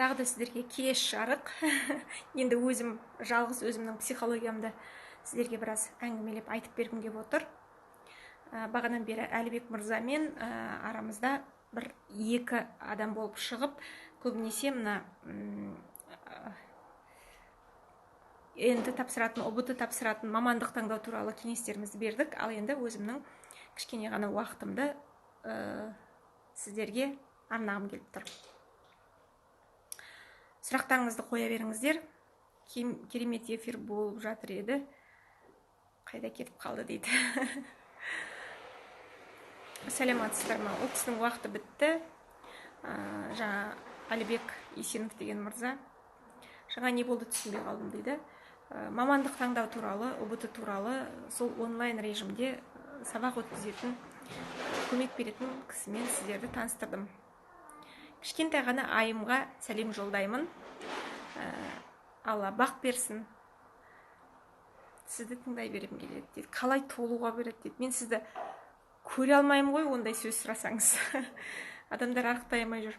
Тағы да сіздерге кеш жарық. Енді өзім жалғыз өзімнің психологиямды сіздерге біраз әңгімелеп айтып бергім келіп отыр. Бағадан бері Әлібек мырзамен арамызда бір екі адам болып шығып, көбінесе мына енді тапсыратын, ұбт тапсыратын мамандық таңдау туралы кеңестерімізді бердік. Ал енді өзімнің кішкене ғана уақытымды сіздерге арнағым келіп тұр. Сұрақтарыңызды қоя беріңіздер. Керемет эфир болып жатыр еді. Қайда кетіп қалды дейді. Сәлематсыздар ма? Ол кісінің уақыты бітті. Жаңа Әлібек Есенов деген мырза. Жаңа не болды түсінбей қалдым дейді. Мамандық таңдау туралы, ұбт туралы сол онлайн режимде сабақ өткізетін, көмек беретін кісімен сіздерді таныстырдым. Кішкентай ғана айымға сәлем жолдаймын. Алла бақ берсін. Сізді тыңдай берем келеді дейді. Қалай толуға береді дейді. Мен сізді көре алмаймын ғой, ондай сөз сұрасаңыз. Адамдар арықтай алмай жүр.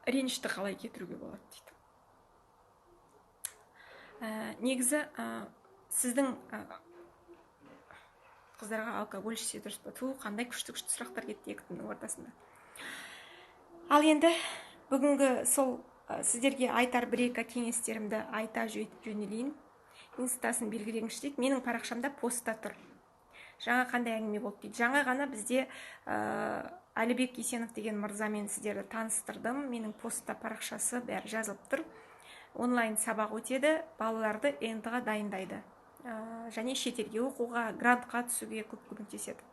Ренішті қалай кетіруге болады дейді. Негізі сіздің қыздарға алкоголь ішсе дұрыс па? Қандай күшті сұрақтар кетті екі күннің ортасында. Ал енді бүгінгі сол сіздерге айтар бір-екі кеңестерімді айта жөнелейін. Инстасын белгілеңізші дейді. Менің парақшамда постта тұр. Жаңа қандай әңгіме болды дейді. Жаңа ғана бізде Әлібек Есенов деген мырзамен сіздерді таныстырдым. Менің постта парақшасы бәрі жазылып тұр. Онлайн сабақ өтеді, балаларды НТ-ға дайындайды. Және шетелге оқуға, грантқа түсуге көп көмектеседі.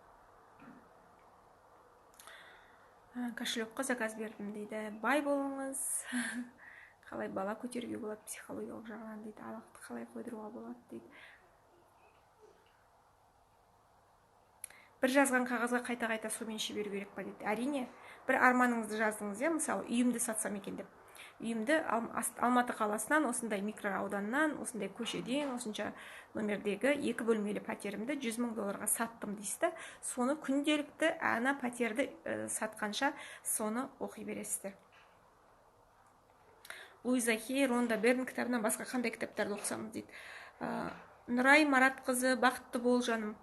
Кошелекқа заказ бердім дейді. Бай болыңыз. Қалай бала көтеруге болады психологиялық жағынан дейді. Алақты қалай қойдыруға болады дейді. Бір жазған қағазға қайта-қайта сумен шеберу керек па дейді. Әрине, бір арманыңызды жаздыңыз, мысалы, үйімді сатсам екен деп. Үйімді Алматы қаласынан, осындай микроауданнан, осындай көшеден, осынша номердегі 2 бөлмелі пәтерімді $100 000 саттым дейсті. Соны күнделікті ана пәтерді сатқанша соны оқи бересіздер. Луиза Хей, Ронда Берн кітабынан басқа қандай кітаптарды оқысамыз дейді. Нұрай Маратқызы, бақытты бол жаным.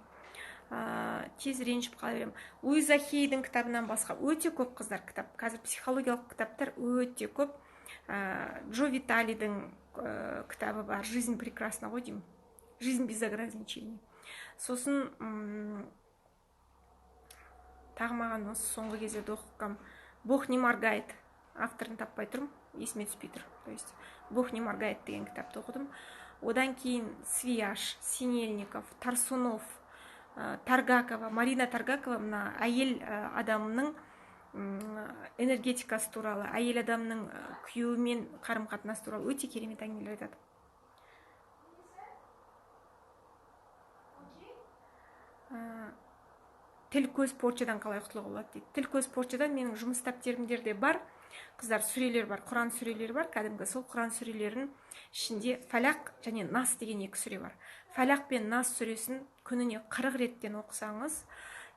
Тез ренжіп қала берем. Луиза Хейдің кітабынан басқа өте көп қыздар кітап. Қазір психологиялық кітаптар өте көп. Джо Виталидің кітабы бар. Жизнь прекрасна ғой деймін. Жизнь без ограничений. Сосын тағы маған осы соңғы кездерде оқығам. Бог не моргает. Авторын таппай тұрмын. Есіме түспей тұр. То есть Бог не моргает деген кітапты оқыдым. Одан кейін Свияж, Синельников, Тарсунов, Таргакова, Марина Таргакова мына әйел адамның энергетикасы туралы, әйел адамның күйеуімен қарым-қатынасы туралы өте керемет әңгімелер айтады. Тіл көз порчадан қалай құтылуға болады дейді. Тіл көз порчадан менің жұмыс дәптерімдерде бар. Қыздар, сүрелер бар, Құран сүрелері бар. Кәдімгі сол Құран сүрелерінің ішінде Фәлақ және Нас деген 2 сүре бар. Фәлақ пен Нас сүресін күніне 40 реттен оқысаңыз,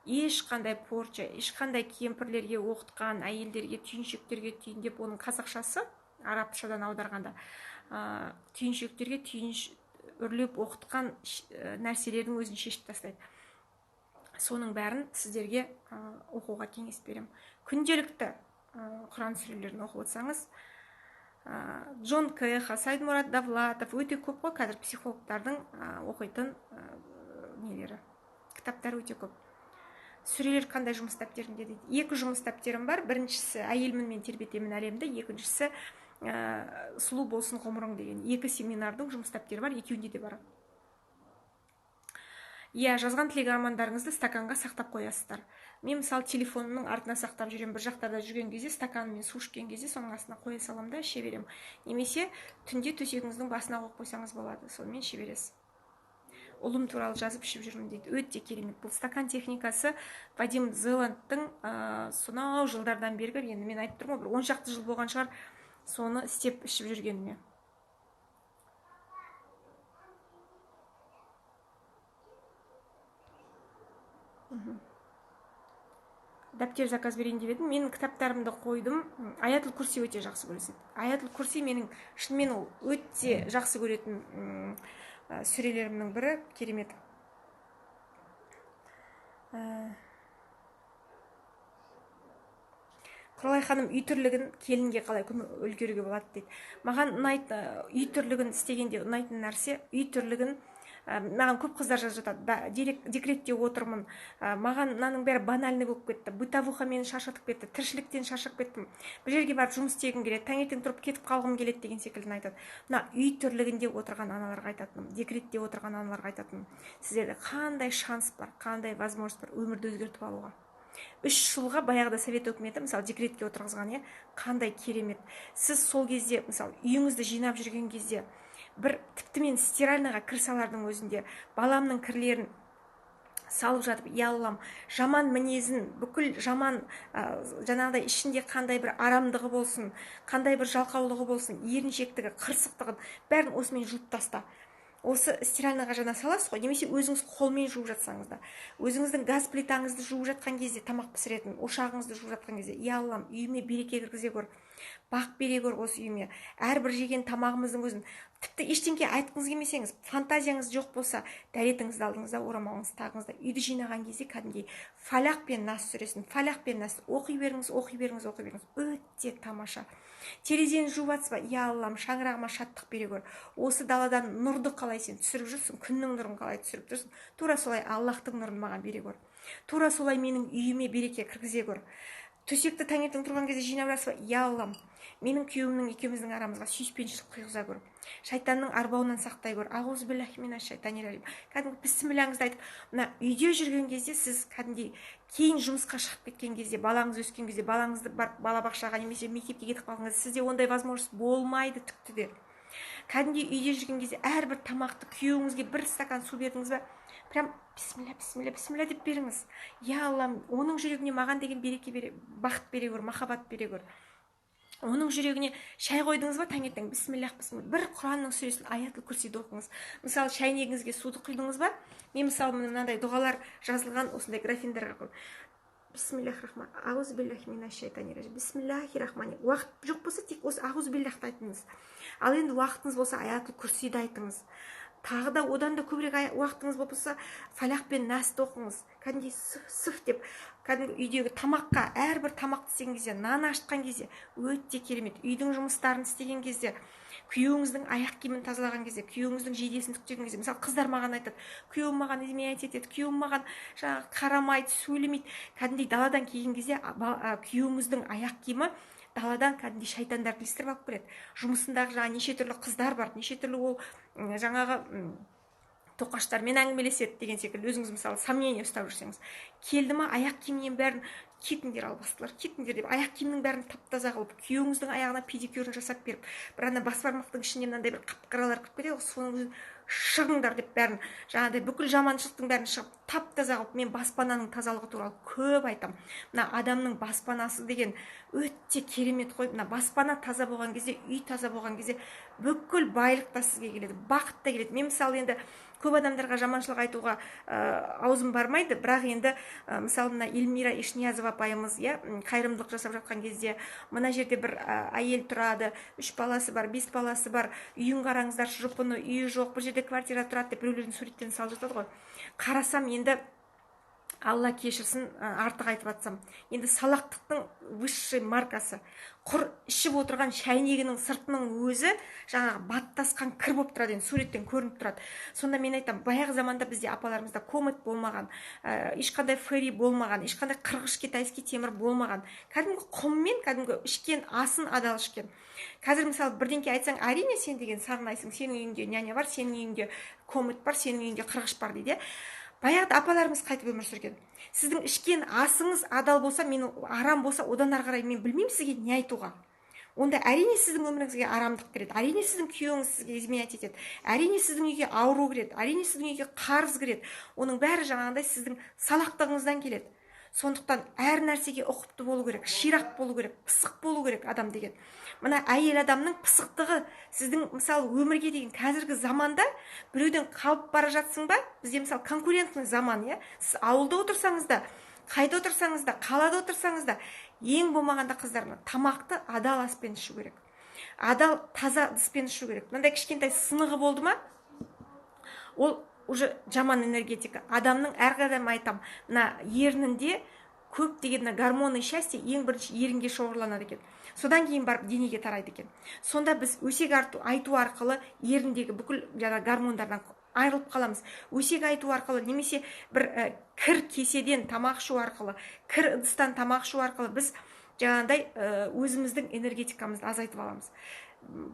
ешқандай порча, ешқандай кемпірлерге оқытқан, әйелдерге, түйіншектерге түйіндеп, оның қазақшасы арабшадан аударғанда түйіншектерге үрлеп оқытқан нәрселердің өзін шешіп тастайды. Соның бәрін сіздерге оқуға кеңес берем. Күнделікті Құран сүрелерін оқып отырсаңыз, Джон Кэха, Сайдмурат Давлатов өте көп қой, қазір психологтардың оқитын нелері, кітаптар өте көп. Сүрелер қандай жұмыс дәптерінде дейді. 2 жұмыс дәптерім бар. Біріншісі әйелмін мен тербетемін әлемді, екіншісі сұлу болсын ғұмырың деген 2 семинардың жұмыс дәптері бар, екеуінде де бар. Жазған тілек армандарыңызды стаканға сақтап қоясыздар. Мен мысалы телефонымның артына сақтап жүрем, бір жақтарда жүрген кезде стаканмен су ішкен кезде соның астына қоя салам да іше берем. Немесе түнде төсегіңіздің басына қойып қойсаңыз болады, сонымен іше бересіз. Ұлым туралы жазып ішіп жүрмін дейді. Өте керемет. Бұл стакан техникасы Вадим Зеландтың сонау жылдардан бергі, енді мен айтып тұрмын, бір 10 шақты жыл болған шығар соны істеп ішіп жүргеніме. дәптер заказ берейін деп едім. Менің кітаптарымды қойдым. Аятул Курси өте жақсы көресің. Аятул Курси менің шынымен ол өте жақсы көретін сүрелерімнің бірі. Керемет. Құралай ханым үй тірлігін келінге қалай үлгеруге болады дейді. Маған ұнайтын үй тірлігін істегенде ұнайтын нәрсе, үй тірлігін маған көп қыздар жазып жатады, декретте отырмын, маған мынаның бәрі банальный болып кетті, бытовуха мені шаршатып кетті, тіршіліктен шаршап кеттім, бір жерге барып жұмыс істегім келеді, таңертең тұрып кетіп қалғым келеді деген секілді айтады. Мына үй тірлігінде отырған аналарға айтатыным, декретте отырған аналарға айтатыным, сіздерде қандай шанс бар, қандай возможность бар өмірді өзгертіп алуға. 3 жылға баяғыда совет өкіметі мысалы декретке отырғызған, қандай керемет. Сіз сол кезде мысалы үйіңізді жинап жүрген кезде бір тіпті мен стиральныйға кір салардың өзінде баламның кірлерін салып жатып, Аллам, жаман мінезін, бүкіл жаман жаңағыдай ішінде қандай бір арамдығы болсын, қандай бір жалқаулығы болсын, еріншектігі, қырсықтығын бәрін осымен жуып таста. Осы стиральныйға жаңа саласыз ғой, немесе өзіңіз қолмен жуып жатсаңыз да, өзіңіздің газ плитаңызды жуып жатқан кезде, тамақ пісіретін ошағыңызды жуып жатқан кезде, Аллам, үйіме береке кіргізе көр, бақ бере көр осы үйіме, әрбір жеген тамағымыздың өзін. Тіпті ештеңке айтқыңыз келмесеңіз, фантазияңыз жоқ болса, дәретіңізді алдыңыз да, орамалыңызды тағыңыз да, үйді жинаған кезде кәдімгідей Фалақ пен Нас сүресін, Фалақ пен Нас оқи беріңіз, оқи беріңіз, оқи беріңіз. Өте тамаша. Терезені жуып жатсыз ба? Аллам, шаңырағыма шаттық бере көр. Осы даладан нұрды қалай сен түсіріп жүрсің, күннің нұрын қалай түсіріп тұрсың, тура солай Аллахтың нұрын маған бере көр. Тура солай менің үйіме береке кіргізе көр. Төсекті таңертең тұрған кезде жинап жатсыз ба? Аллам, менің күйеуімнің екеуміздің арамызға сүйіспеншілік құйғыза көр. Шайтанның арбауынан сақтай көр. Ауыз биллахи минаш шайтанир ражим. Кәдімгі бісмілләңізді айтып, мына үйде жүрген кезде сіз кәдімгідей кейін жұмысқа шығып кеткен кезде, балаңыз өскен кезде, балаңызды балабақшаға немесе мектепке кетіп қалған кезде сізде ондай возможность болмайды түкті де. Кәдімгідей үйде жүрген кезде әрбір тамақты күйеуіңізге бір стакан су бердіңіз ба, прям бисмилля, бисмилля, бисмилля деп беріңіз. Аллам, оның жүрегіне маған деген береке бере, бақыт бере көр, махаббат бере көр. Оның жүрегіне шай қойдыңыз ба, таңертең бисмиллах, бисмилlah, бір Құранның сүресін, Аятул Курсиді оқыңыз. Мысалы, шайнегіңізге суды құйдыңыз ба? Мен мысалы мынандай дұғалар жазылған осындай графиндарға қойып, бисмиллахир-рахман, ауыз биллахи минаш шайтанир ражим, бисмиллахир-рахмани. Уақыт жоқ болса, тек осы ауыз биллахты айтыңыз. Ал енді уақытыңыз болса, Аятул Курсиді айтыңыз. Тағы да одан да көбірек уақытыңыз болса, Фалақ пен Насты оқыңыз. Кәдімгідей сұф деп, кәдімгі үйдегі тамаққа, әрбір тамақты істеген кезде, нан ашытқан кезде өте керемет. Үйдің жұмыстарын істеген кезде, күйеуіңіздің аяқ киімін тазалаған кезде, күйеуіңіздің жейдесін түктеген кезде, мысалы қыздар маған айтады, күйеуім маған изменять етеді, күйеуім маған жаңағы қарамайды, сөйлемейді. Кәдімгідей даладан келген кезде күйеуіңіздің аяқ киімі даладан кәдімгідей шайтандар ілестіріп алып келеді. Жұмысындағы жаңа неше түрлі қыздар бар, неше түрлі ол жаңағы тоқаштармен әңгімелеседі деген секілді. Өзіңіз мысалы сомнение ұстап жүрсеңіз, келді ма аяқ киімнен бәрін кетіңдер албастылар, кетіңдер деп аяқ киімнің бәрін тап-таза қылып, күйеуіңіздің аяғына педикюрін жасап беріп, бір ана бас бармақтың ішіне мынандай бір қап-қаралар кіріп кетеді, соның өзін шығыңдар деп бәрін, жаңағыдай бүкіл жаманшылықтың бәрін шығып тап-таза қылып. Мен баспананың тазалығы туралы көп айтам. Мына адамның баспанасы деген өте керемет қой. Мына баспана таза болған кезде, үй таза болған кезде бүкіл байлық та сізге келеді, бақыт та келеді. Мен мысалы енді көп адамдарға жаманшылық айтуға аузым бармайды, бірақ енді мысалы мына Эльмира Ишниязова апайымыз, қайырымдылық жасап жатқан кезде, мына жерде бір әйел тұрады, 3 баласы бар, 5 баласы бар, үйін қараңыздаршы, жұпыны, үйі жоқ, бір жерде квартира тұрады деп біреулердің суреттерін салып жатады ғой. Қарасам енді Алла кешірсін, артық айтып жатсам, енді салақтықтың высший маркасы. Құр ішіп отырған шайнегінің сыртының өзі жаңағы баттасқан кір болып тұрады, енді суреттен көрініп тұрады. Сонда мен айтам, баяғы заманда бізде апаларымызда комет болмаған, ешқандай ферри болмаған, ешқандай қырғыш китайский темір болмаған. Кәдімгі құммен, кәдімгі ішкен асын адал ішкен. Қазір мысалы бірдеңке айтсаң, әрине сен деген сарнайсың, сенің үйіңде няня бар, сенің үйіңде комет бар, сенің үйіңде қырғыш бар дейді. Баяғыда апаларымыз қайтып өмір сүрген. Сіздің ішкен асыңыз адал болса, мен арам болса, одан ары қарай мен білмеймін сізге не айтуға. Онда әрине сіздің өміріңізге арамдық кіреді, әрине сіздің күйеуіңіз сізге изменять етеді, әрине сіздің үйге ауру кіреді, әрине сіздің үйге қарыз кіреді. Оның бәрі жаңағындай сіздің салақтығыңыздан келеді. Сондықтан әр нәрсеге ұқыпты болу керек, ширақ болу керек, пысық болу керек адам деген. Мына әйел адамның пысықтығы сіздің мысалы өмірге деген қазіргі заманда біреуден қалып бара жатсың ба? Бізде мысалы конкурентный заман, сіз ауылда отырсаңыз да қайда отырсаңыз да, қалада отырсаңыз да, ең болмағанда қыздар, тамақты адал аспен ішу керек, адал таза ыдыспен ішу керек. Мынандай кішкентай сынығы болды ма, ол уже жаман энергетика. Адамның әрқадам айтам, мына ернінде көп деген гормоны счастье ең бірінші ерінге шоғырланады екен. Содан кейін барып денеге тарайды екен. Сонда біз өсек айту арқылы еріндегі бүкіл гормондардан айырылып қаламыз. Өсек айту арқылы немесе бір кір кеседен тамақ ішу арқылы, кір ыдыстан тамақ ішу арқылы біз жаңағындай өзіміздің энергетикамызды азайтып аламыз.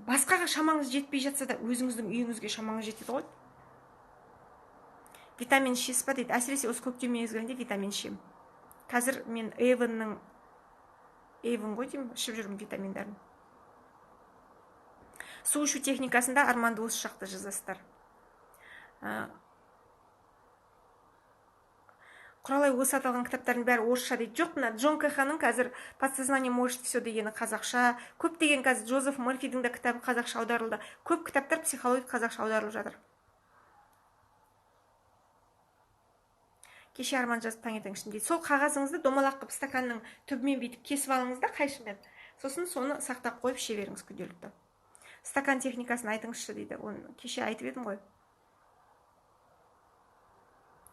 Басқаға шамаңыз жетпей жатса да, өзіңіздің үйіңізге шамаңыз жетеді ғой. Витамин ішесіз ба дейді. Әсіресе осы көктем мезгілінде витамин ішемін. Қазір мен Эйвон ғой деймін, ішіп жүрмін витаминдарын. Су ішу техникасында Арманды осы жақта жазасыздар. Құралай осы аталған кітаптардың бәрі орысша дейді. Жоқ, мына Джон Кэханың қазір «Подсознание может все» дегені қазақша. Көптеген қазір Джозеф Морфидің да кітабы қазақша аударылды. Көп кітаптар психология қазақша аударылып жатыр. Кеше Арман жазып таңертең ішін дейді. Сол қағазыңызды домалақ қып стаканның түбімен бүйтіп кесіп алыңыз да қайшымен. Сосын соны сақтап қойып іше беріңіз күнделікті. Стакан техникасын айтыңызшы дейді. Оны кеше айтып едім ғой.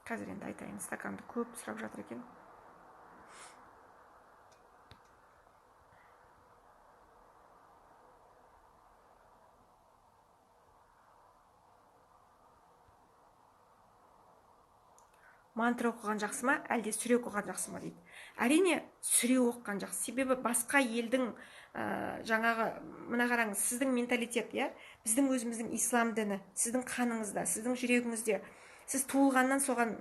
Қазір енді айтайын. Стаканды көп сұрап жатыр екен. Мантра оқыған жақсы ма, әлде сүре оқыған жақсы ма дейді. Әрине сүре оқыған жақсы. Себебі басқа елдің жаңағы, мына қараңыз, сіздің менталитет, біздің өзіміздің ислам діні, сіздің қаныңызда, сіздің жүрегіңізде. Сіз туылғаннан соған,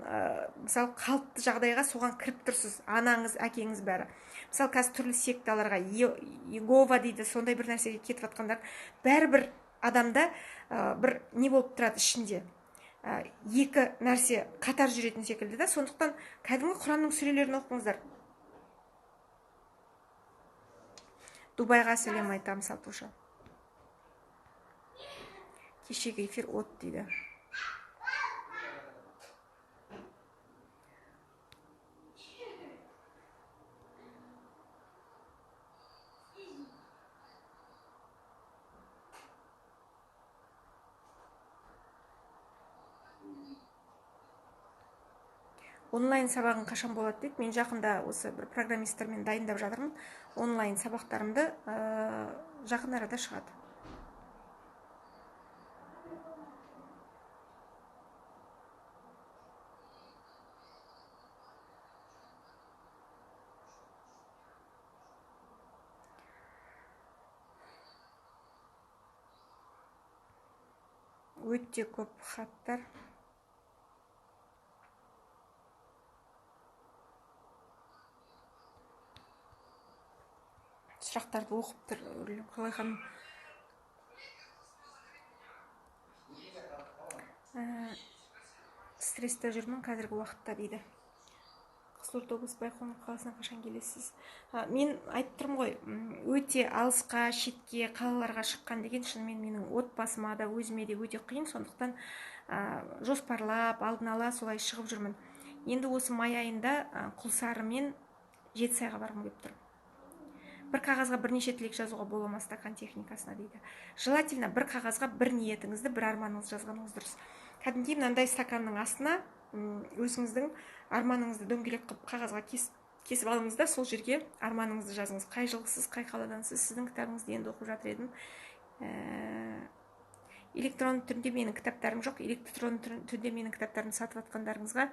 мысалы, қалыпты жағдайға соған кіріп тұрсыз. Анаңыз, әкеңіз бәрі. Мысалы, қазір түрлі секталарға, Иегова дейді, сондай бір нәрсеге кетіп жатқандар, бәрібір адамда бір не болып тұрады ішінде. Екі нәрсе қатар жүретін секілді да. Сондықтан кәдімгі Құранның сүрелерін оқыңыздар. Дубайға сәлем айтам, Сатуша. Кешегі эфир от дейді. Онлайн сабағын қашан болады дейді. Мен жақында осы бір программистермен дайындап жатырмын. Онлайн сабақтарымды жақын арада шығады. Өте көп хаттар. Сұрақтарды оқып тұр Құралай ханым. Стресте жүрмін қазіргі уақытта дейді. Қызылорда облысы Байқоңыр қаласына қашан келесіз? Мен айтып тұрмын ғой, өте алысқа, шетке, қалаларға шыққан деген шынымен менің отбасыма да, өзіме де өте қиын. Сондықтан жоспарлап, алдын ала солай шығып жүрмін. Енді осы май айында Құлсары мен Жетісайға барғым келіп тұр. Бір қағазға бірнеше тілек жазуға бола ма стакан техникасына дейді. Желательно бір қағазға бір ниетіңізді, бір арманыңызды жазғаныңыз дұрыс. Кәдімгі мынандай стаканның астына өзіңіздің арманыңызды дөңгелек қылып қағазға кесіп алыңыз да сол жерге арманыңызды жазыңыз. Қай жылғысыз, қай қаладансыз, сіздің кітабыңызды енді оқып жатыр едім. Электронды түрде менің кітаптарым жоқ. Электронды түрде менің кітаптарымды сатып жатқандарыңызға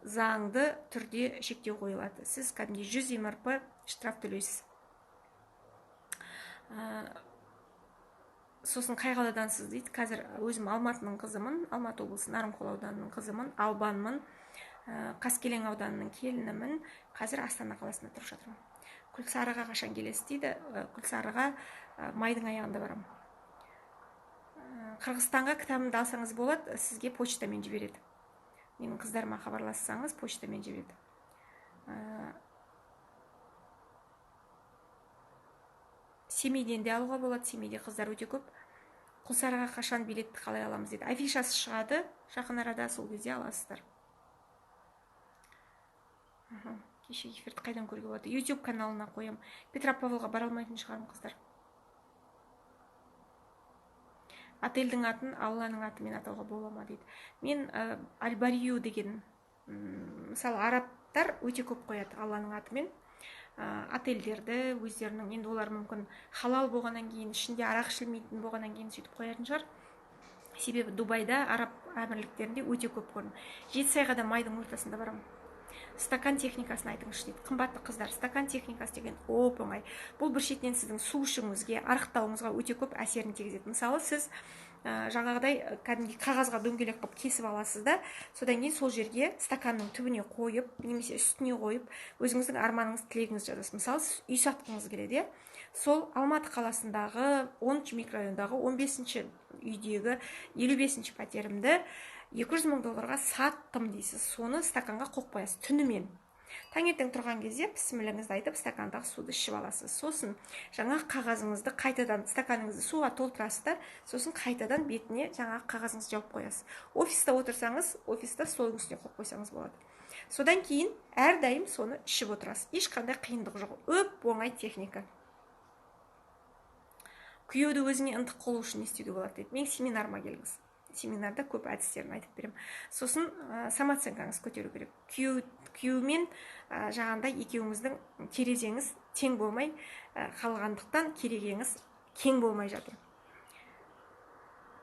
заңды түрде шектеу қойылады. Сіз кәдімгі 100 МРП штраф төлейсіз. Сосын қай қаладансыз дейді. Қазір өзім Алматының қызымын, Алматы облысы Нарынқол ауданының қызымын, Албанмын, Қаскелең ауданының келінімін. Қазір Астана қаласында тұрып жатырмын. Күлсарыға қашан келесіз дейді. Күлсарыға майдың аяғында барамын. Қырғызстанға кітабымды алсаңыз болады, сізге почтамен жібереді. Менің қыздарыма хабарлассаңыз, почтамен жібереді. Семейден де алуға болады, Семейде қыздар өте көп. Құлсарыға қашан билетті қалай аламыз дейді. Афишасы шығады, жақын арада сол кезде аласыздар. Кешегі эфирді қайдан көруге болады? YouTube каналына қоям. Петропавлға бара алмайтын шығармын, қыздар. Отельдің атын Алланың атымен атауға бола ма дейді. Мен Аль-Барию деген, мысалы арабтар өте көп қояды Алланың атымен отельдерді, өздерінің, енді олар мүмкін халал болғаннан кейін, ішінде арақ ішілмейтін болғаннан кейін сөйтіп қоятын шығар. Себебі Дубайда, араб әмірліктерінде өте көп көрдім. Жетісайға да майдың ортасында барамын. Стакан техникасын айтыңызшы дейді. Қымбатты қыздар, стакан техникасы деген оп-оңай. Бұл бір шетінен сіздің су ішуіңізге, арықтауыңызға өте көп әсерін тигізеді. Мысалы, сіз жаңағыдай кәдімгі қағазға дөңгелек қылып кесіп аласыз да, содан кейін сол жерге стаканның түбіне қойып, немесе үстіне қойып, өзіңіздің арманыңыз, тілегіңіз жазасыз. Мысалы, сіз үй сатқыңыз келеді, сол Алматы қаласындағы 10-ші микрорайондағы 15-ші үйдегі 55-ші пәтерімді 200 мың долларға саттым дейсіз. Соны стаканға қойып қоясыз түнімен. Таңертең тұрған кезде бісмілләңізді айтып, стакандағы суды ішіп аласыз. Сосын жаңағы қағазыңызды қайтадан, стаканыңызды суға толтырасыз да, сосын қайтадан бетіне жаңағы қағазыңызды жауып қоясыз. Офиста отырсаңыз, офиста столдың үстіне қойып қойсаңыз болады. Содан кейін әрдайым соны ішіп отырасыз. Ешқандай қиындық жоқ. Оп-оңай техника. Күйеуді өзіңе ынтық қылу үшін не істеуге болады дейді. Мен семинарыма келіңіз. Семинарда көп әдістерін айтып беремін. Сосын самооценкаңыз көтеру керек. Күйеумен жаңағындай екеуіңіздің терезеңіз тең болмай қалғандықтан керегеңіз кең болмай жатыр.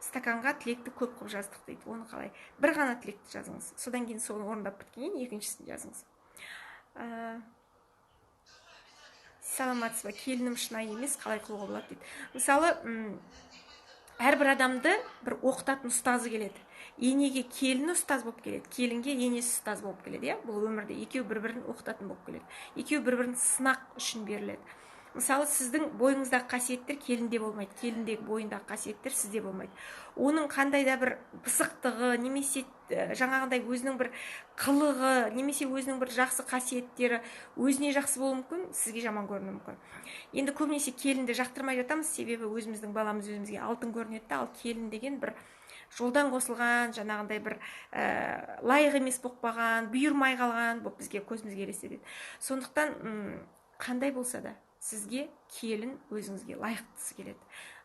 Стаканға тілекті көп қылып жаздық дейді. Оны қалай? Бір ғана тілекті жазыңыз. Содан кейін соны орындап біткеннен екіншісін жазыңыз. Саламатсыз ба, келінім шынайы емес, қалай қылуға болады дейді. Мысалы, әрбір адамды бір оқытатын ұстазы келеді. Енеге келіні ұстаз болып келеді, келінге енесі ұстаз болып келеді. Бұл өмірде екеу бір-бірін оқытатын болып келеді. Екеу бір-бірін сынақ үшін беріледі. Мысалы, сіздің бойыңыздағы қасиеттер келінде болмайды, келіндегі бойындағы қасиеттер сізде болмайды. Оның қандай да бір пысықтығы, немесе жаңағындай өзінің бір қылығы, немесе өзінің бір жақсы қасиеттері өзіне жақсы болуы мүмкін, сізге жаман көрінуі мүмкін. Енді көбінесе келінді жақтырмай жатамыз, себебі өзіміздің баламыз өзімізге алтын көрінеді, ал келін деген бір жолдан қосылған, жаңағындай бір лайық емес болып қалған, бұйырмай қалған болып бізге көзімізге елестеді. Сондықтан қандай болса да сізге келін өзіңізге лайықтысы келеді.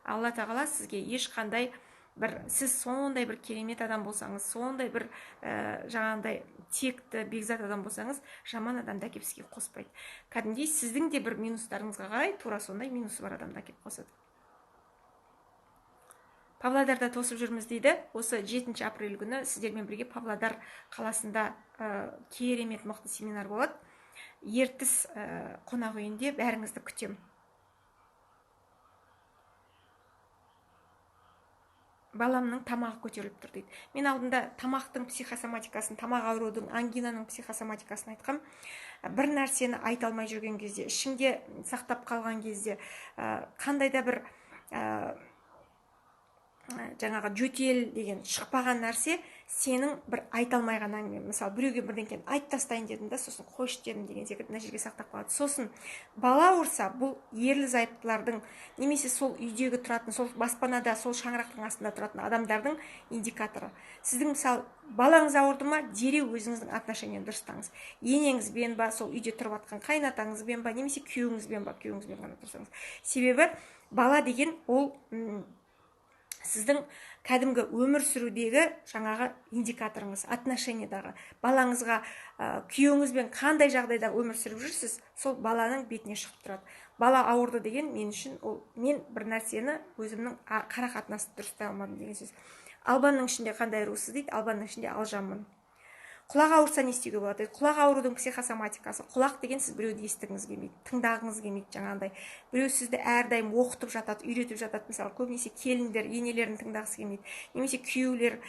Алла тағала сізге ешқандай бір, сіз сондай бір керемет адам болсаңыз, сондай бір жаңағындай текті, бекзат адам болсаңыз, жаман адамды әкеп сізге қоспайды. Кәдімгідей сіздің де бір минустарыңызға қарай, тура сондай минусы бар адамды әкеп қосады. Павлодарда тосып жүрміз дейді. Осы 7 апрель күні сіздермен бірге Павлодар қаласында керемет мықты семинар болады. Ертіс қонақ үйінде бәріңізді күтем. Баламның тамағы көтеріліп тұр дейді. Мен алдында тамақтың психосоматикасын, тамақ аурудың, ангинаның психосоматикасын айтқам. Бір нәрсені айта алмай жүрген кезде, ішіңде сақтап қалған кезде, қандай да бір жаңағы жөтел деген шықпаған нәрсе сенің бір айта алмайған әңгіме. Мысалы, біреуге бірдеңкені айтып тастайын дедім да, сосын қойшы дедім деген секілді мына жерге сақтап қалады. Сосын бала ауырса, бұл ерлі зайыптылардың, немесе сол үйдегі тұратын, сол баспанада, сол шаңырақтың астында тұратын адамдардың индикаторы. Сіздің мысалы балаңыз ауырды ма, дереу өзіңіздің отношениені дұрыстаңыз. Енеңізбен ба, сол үйде тұрып жатқан қайнатаңызбен ба, немесе күйеуіңізбен ба, күйеуіңізбен ғана тұрсаңыз. Себебі бала деген ол сіздің кәдімгі өмір сүрудегі жаңағы индикаторыңыз, отношениядағы. Балаңызға күйеуіңізбен қандай жағдайда өмір сүріп жүрсіз, сол баланың бетіне шығып тұрады. Бала ауырды деген мен үшін мен бір нәрсені өзімнің қара қатынасты дұрыстай алмадым деген сөз. Албанның ішінде қандай русыз дейді, албанның ішінде алжанмын. Құлақ ауырса не істеуге болады? Құлақ аурудың психосоматикасы. Құлақ деген сіз біреуді естігіңіз келмейді, тыңдағыңыз келмейді жаңағындай. Біреу сізді әрдайым оқытып жатады, үйретіп жатады. Мысалы, көбінесе келіндер енелерін тыңдағысы келмейді, немесе күйеулер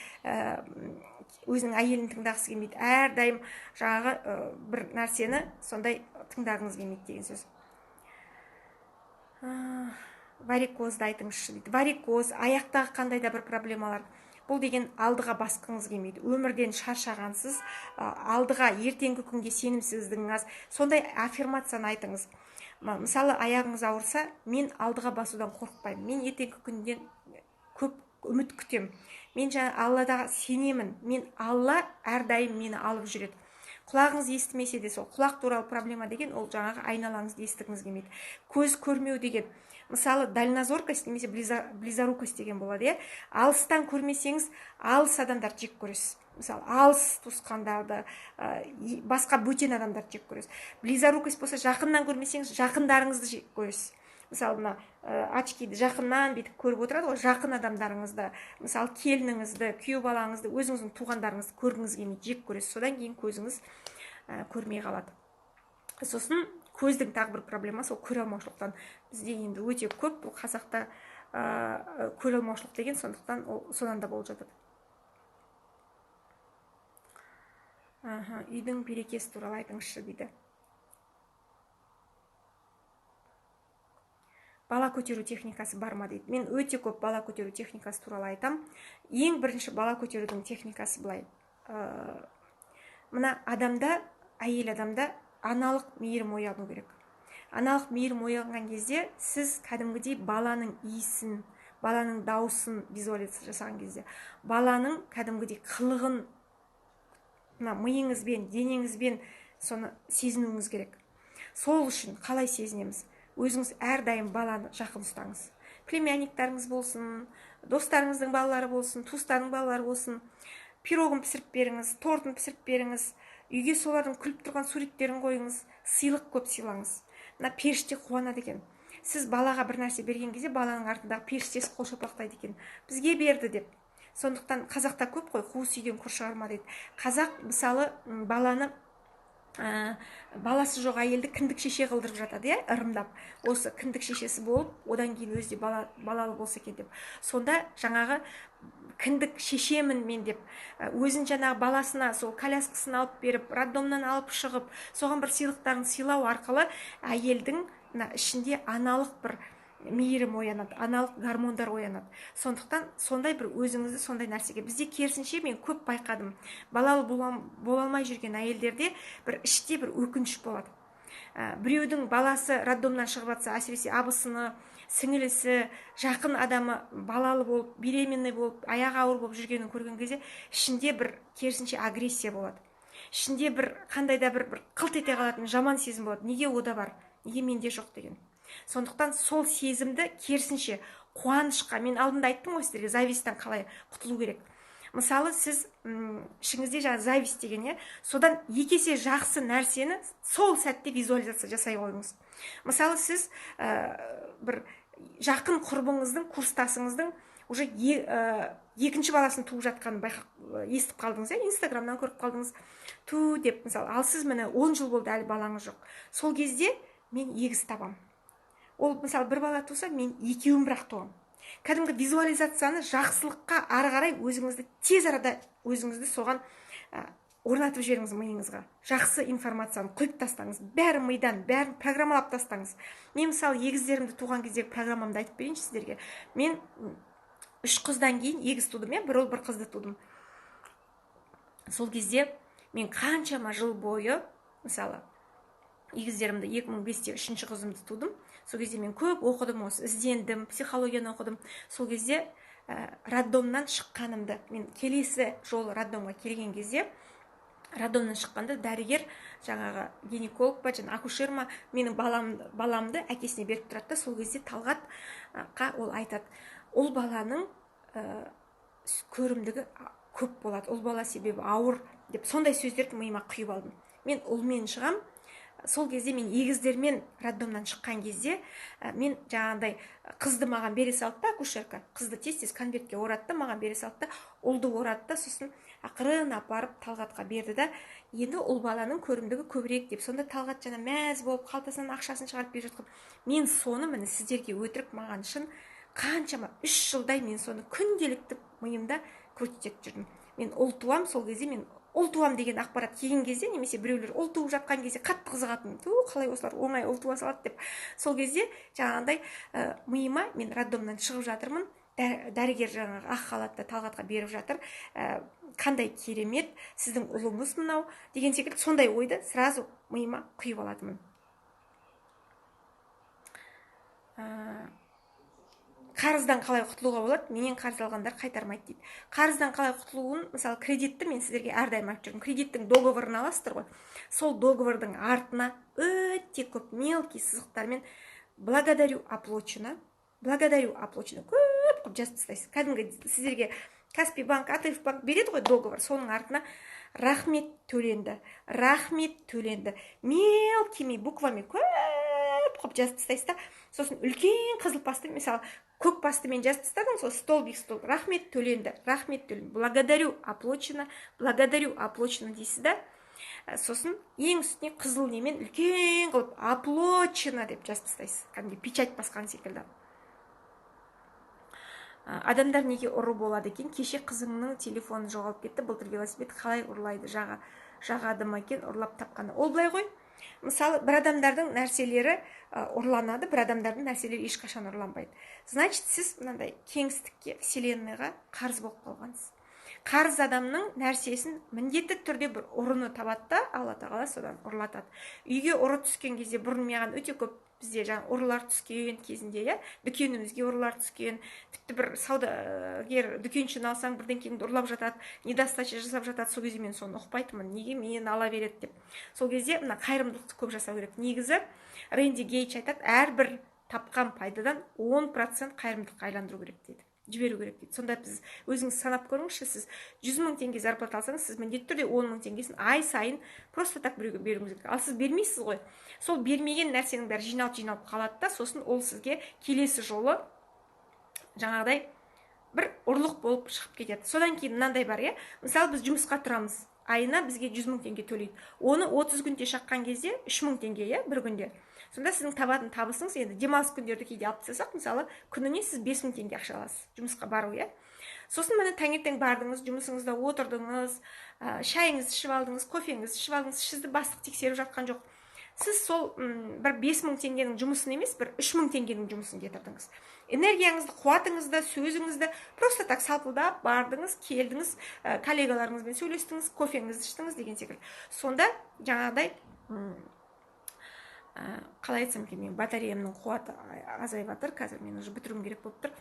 өзінің әйелін тыңдағысы келмейді. Әрдайым жаңағы бір нәрсені сондай тыңдағыңыз келмейді деген сөз. Варикозды айтыңызшы дейді. Варикоз, аяқтағы қандай да бір проблемалар. Бұл деген алдыға басқыңыз келмейді. Өмірден шаршағансыз, алдыға ертеңгі күнге сенімсіздігіңіз аз. Сондай аффирмацияны айтыңыз. Мысалы, аяғыңыз ауырса, мен алдыға басудан қорықпаймын. Мен ертеңгі күнден көп үміт күтем. Мен жаңа Алладағы сенемін. Мен Алла әрдайым мені алып жүреді. Құлағыңыз естімесе де сол құлақ туралы проблема деген ол жаңағы айналаңызды естігіңіз келмейді. Көз көрмеу деген мысалы дальнозоркость немесе близорукость деген болады, иә. Алыстан көрмесеңіз алыс адамдарды жек көресіз. Мысалы алыс туысқандарды, басқа бөтен адамдарды жек көресіз. Близорукость болса жақыннан көрмесеңіз жақындарыңызды жек көресіз. Мысалы мына очкиді жақыннан бүйтіп көріп отырады ғой, жақын адамдарыңызды, мысалы келініңізді, күйеу балаңызды, өзіңіздің туғандарыңызды көргіңіз келмейді, жек көресіз. Содан кейін көзіңіз көрмей қалады. Сосын көздің тағы бір проблемасы ол көре алмаушылықтан. Бізде енді өте көп бұл қазақта көре алмаушылық деген, сондықтан ол содан да болып жатады. Үйдің берекесі туралы айтыңызшы дейді. Бала көтеру техникасы бар ма дейді. Мен өте көп бала көтеру техникасы туралы айтам. Ең бірінші бала көтерудің техникасы былай. Мына адамда, әйел адамда аналық мейірім ояну керек. Аналық мейірім оянған кезде сіз кәдімгідей баланың иісін, баланың дауысын визуализация жасаған кезде, баланың кәдімгідей қылығын миыңызбен, денеңізбен соны сезінуіңіз керек. Сол үшін қалай сезінеміз? Өзіңіз әрдайым баланы жақын ұстаңыз. Племянниктарыңыз болсын, достарыңыздың балалары болсын, туыстарының балалары болсын, пирогын пісіріп беріңіз, тортын пісіріп беріңіз, үйге солардың күліп тұрған суреттерін қойыңыз, сыйлық көп сыйлаңыз. Мына періште қуанады екен. Сіз балаға бір нәрсе берген кезде баланың артындағы періштесі қол шапалақтайды екен. Бізге берді деп. Сондықтан қазақта көп қой, қуыс үйден құр шығарма дейді. Қазақ мысалы баланы баласы жоқ әйелді кіндік шеше қылдырып жатады, иә, ырымдап. Осы кіндік шешесі болып, одан кейін өзі балалы болса екен деп. Сонда жаңағы кіндік шешемін мен деп, өзін жаңағы баласына сол коляскасын алып беріп, роддомнан алып шығып, соған бір сыйлықтарын сыйлау арқылы әйелдің ішінде аналық бір мейірім оянады, аналық гормондар оянады. Сондықтан сондай бір өзіңізді сондай нәрсеге. Бізде керісінше мен көп байқадым. Балалы бола алмай жүрген әйелдерде бір іште бір өкініш болады. Біреудің баласы роддомнан шығып жатса, әсіресе абысыны, сіңілісі, жақын адамы балалы болып, беременный болып, аяғы ауыр болып жүргенін көрген кезде ішінде бір керісінше агрессия болады. Ішінде бір қандай да бір қылт ете қалатын жаман сезім болады. Неге ода бар? Неге менде жоқ деген. Сондықтан сол сезімді керісінше қуанышқа, мен алдында айттым ғой сіздерге, зависттен қалай құтылу керек. Мысалы сіз ішіңізде жаңа зависть деген, иә, содан екі есе жақсы нәрсені сол сәтте визуализация жасай қойыңыз. Мысалы сіз бір жақын құрбыңыздың, курстасыңыздың уже екінші баласын туып жатқанын естіп қалдыңыз, инстаграмнан көріп қалдыңыз, ту деп, мысалы, ал сіз міне 10 жыл болды әлі балаңыз жоқ. Сол кезде мен егіз табам. Ол мысалы бір бала туса, мен екеуін бірақ туам. Кәдімгі визуализацияны жақсылыққа ары қарай өзіңізді тез арада өзіңізді соған орнатып жіберіңіз миыңызға. Жақсы информацияны құйып тастаңыз. Бәрі мидан, бәрін программалап тастаңыз. Мен мысалы егіздерімді туған кездегі программамды айтып берейінші сіздерге. Мен 3 қыздан кейін егіз тудым, бір ұл бір қызды тудым. Сол кезде мен қаншама жыл бойы, мысалы, егіздерімді 2005-те 3-ші қызымды тудым. Сол кезде мен көп оқыдым, осы іздендім, психологияны оқыдым. Сол кезде роддомнан шыққанымды, мен келесі жол роддомға келген кезде, роддомнан шыққанда дәрігер, жаңағы гинеколог па, акушер ма, менің баламды әкесіне беріп тұрады да, сол кезде Талғатқа ол айтады, ол баланың көрімдігі көп болады, ол бала себебі ауыр деп, сондай сөздерді миыма құйып алдым. Мен ұлмен шығам. Сол кезде мен егіздермен роддомнан шыққан кезде, мен жаңағындай қызды маған бере салды да, акушерка, қызды тез-тез конвертке оратты, маған бере салды, ұлды оратты, сосын ақырын апарып Талғатқа берді да, енді ұл баланың көрімдігі көбірек деп. Сонда Талғат жаңа мәз болып қалтасынан ақшасын шығарып беріп жатқан. Мен соны міне сіздерге өтірік, маған шын қаншама 3 жылдай мен соны күнделікті миымда көтетіп жүрдім. Мен ұл туам, сол кезде мен ұл туам деген ақпарат келген кезде, немесе біреулер ұл туып жатқан кезде қатты қызығатын, қалай осылар оңай ұл туа салады деп. Сол кезде жаңағындай миыма, мен роддомнан шығып жатырмын, дәрігер жаңағы ақ халатты Талғатқа беріп жатыр, қандай керемет, сіздің ұлыңыз мынау деген секілді, сондай ойды сразу миыма құйып алатынмын. қарыздан қалай құтылуға болады? Менен қарыз алғандар қайтармайды дейді. Қарыздан қалай құтылуын, мысалы, кредитті мен сіздерге әрдайым айтып жүрмін. Кредиттің договорын аласыздар ғой. Сол договордың артына өте көп мелкий сызықтармен благодарю оплачено көп жазып тастайсыз. Кәдімгі сіздерге Каспий банк, АТФ банк береді ғой договор, соның артына рахмет төленді мелкими буквами көп жазып тастайсыз да. Сосын үлкен қызыл пасты, мысалы, көк пастымен жазып тастадың, сол столбик рахмет төленді, благодарю оплачено дейсіз да. Сосын ең үстіне қызыл немен үлкен қылып оплачено деп жазып тастайсыз, кәдімгі печать басқан секілді. Адамдар неге ұры болады екен? Кеше қызыңның телефоны жоғалып кетті, былтыр велосипед қалай ұрлайды, жағады ма екен, ұрлап тапқаны. Ол былай ғой. Мысалы, бір адамдардың нәрселері ұрланады, бір адамдардың нәрселері ешқашан ұрланбайды. Значит, сіз мынандай кеңістікке, вселенныйға қарыз болып қалғансыз. Қарыз адамның нәрсесін міндетті түрде бір ұрыны табады да, Алла тағала содан ұрлатады. Үйге ұры түскен кезде, бұрын маған өте көп бізде жаңа ұрылар түскен кезінде, дүкенімізге ұрылар түскен, тіпті бір саудагер дүкеншіні алсаң бірден кейін ұрлап жатады, недостача жасап жатады. Сол кезде мен соны ұқпайтынмын, неге мен ала береді деп. Сол кезде мына қайырымдылықты көп жасау керек. Негізі Рэнди Гейдж айтады, әрбір тапқан пайдадан 10% қайырымдылыққа айландыру керек дейді, жіберу керек дейді. Сонда біз өзіңіз санап көріңізші, сіз 100 000 теңге зарплата алсаңыз, сіз міндетті түрде 10 000 теңгесін ай сайын просто так біреуге беруіңіз керек. Ал сіз бермейсіз ғой. Сол бермеген нәрсенің бәрі жиналып қалады да, сосын ол сізге келесі жолы жаңағыдай бір ұрлық болып шығып кетеді. Содан кейін мынандай бар, мысалы, біз жұмысқа тұрамыз, айына бізге 100 000 теңге төлейді. Оны 30 күнде шаққан кезде 3 000 теңге, бір күнде. Сонда сіздің табатын табысыңыз, енді демалыс күндерді кейде алып тастасақ, мысалы, күніне сіз 5 000 теңге ақша аласыз жұмысқа бару, Сосын міне таңертең бардыңыз, жұмысыңызда отырдыңыз, шайыңызды ішіп алдыңыз, кофеңізді ішіп алдыңыз, сізді бастық тексеріп жатқан жоқ. Сіз сол бір 5 000 теңгенің жұмысын емес, бір 3 000 теңгенің жұмысын кетірдіңіз. Энергияңызды, қуатыңызды, сөзіңізді просто так салпылдап бардыңыз, келдіңіз, коллегаларыңызбен сөйлестіңіз, кофеңізді іштіңіз деген секілді. Сонда жаңағыдай қалай айтсам екен, мен батареямның қуаты азайып жатыр, қазір мен уже бітіруім керек болып тұр.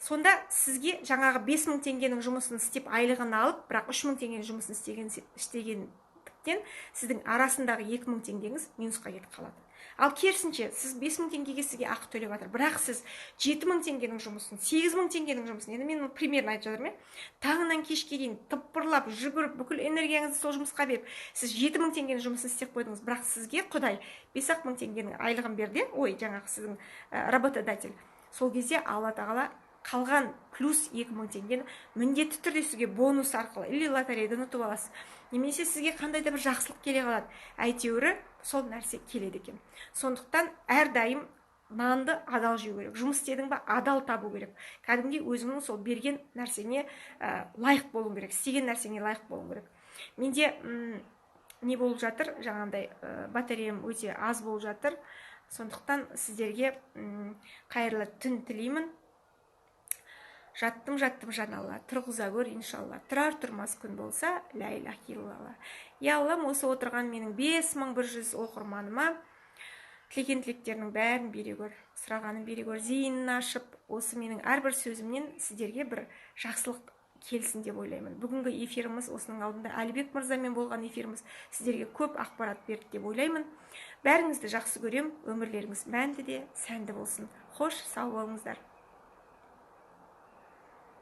Сонда сізге жаңағы 5 000 теңгенің жұмысын істеп айлығын алып, бірақ 3 000 теңгенің жұмысын істегендіктен сіздің арасындағы 2 000 теңгеңіз минусқа кетіп қалады. Ал керісінше, сіз 5 000 теңгеге сізге ақы төлеп жатыр, бірақ сіз 7 000 теңгенің жұмысын, 8 000 теңгенің жұмысын, енді мен примерно айтып жатырмын, таңынан кешке дейін тыпырлап, жүгіріп, бүкіл энергияңызды сол жұмысқа беріп, сіз 7 000 теңгенің жұмысын істеп қойдыңыз, бірақ сізге Құдай 5 000 теңгенің айлығын берді, жаңағы сіздің работодатель. Сол кезде Алла тағала қалған плюс 2 000 теңгені міндетті түрде сізге бонус арқылы или лотерейден ұтып аласыз. Немесе сізге қандай да бір жақсылық келе қалады. Әйтеуірі сол нәрсе келеді екен. Сондықтан әрдайым нанды адал жеу керек. Жұмыс істедің ба, адал табу керек. Кәдімгі өзіңнің сол берген нәрсеңе лайық болу керек. Істеген нәрсеңе лайық болу керек. Менде не болып жатыр? Жаңағындай батареям өте аз болып жатыр. Сондықтан сіздерге қайырлы түн тілеймін. Жаттым жан Алла, тұрғыза көр иншалла. Тұрар тұрмас күн болса, ля иляха илlallah. Аллам, осы отырған менің 5100 оқырманыма тілеген тілектерінің бәрін бере көр, сұрағанын бере көр, зейінін ашып, осы менің әрбір сөзімнен сіздерге бір жақсылық келсін деп ойлаймын. Бүгінгі эфиріміз, осының алдында Әлібек мырзамен болған эфиріміз сіздерге көп ақпарат берді деп ойлаймын. Бәріңізді жақсы көрем, өмірлеріңіз мәнді де сәнді болсын. Хош, сау болыңыздар.